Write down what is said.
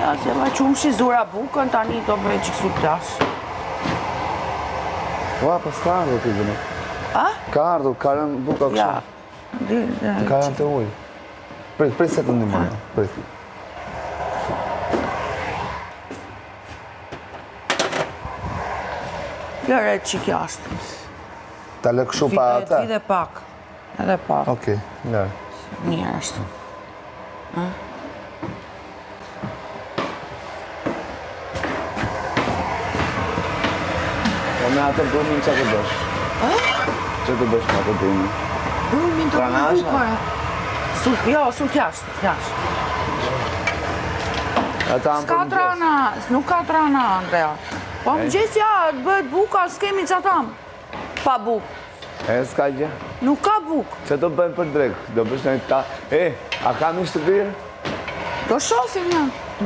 Ja, se ma qumshi zura bukën, tani do bëj që kësu plash. Ua, pas ka ardhur t'i bëni. A? Ka ardhur, ka rënë buka kështu. Ja. Ka rënë të ujë. Prit se të ndimoj, prit. Lëre që jashtë. Ta lë kështu pa ata? Vide pak. Edhe pak. Okej, lërë. Mirë është. Po me atë brumin që të bësh? Që të bësh me atë brumin? Brumin të Granazha? bukore. Jo, sul jashtë. S'ka trana, nuk ka trana, Andrea. Po më gjesja, bëhet buka, s'kemi që tam. Pa buk. E, s'ka gjë? Nuk ka buk. Që do bëjmë për drek? Do bësh në ta... E, a ka mish të birë? Do shofim ja.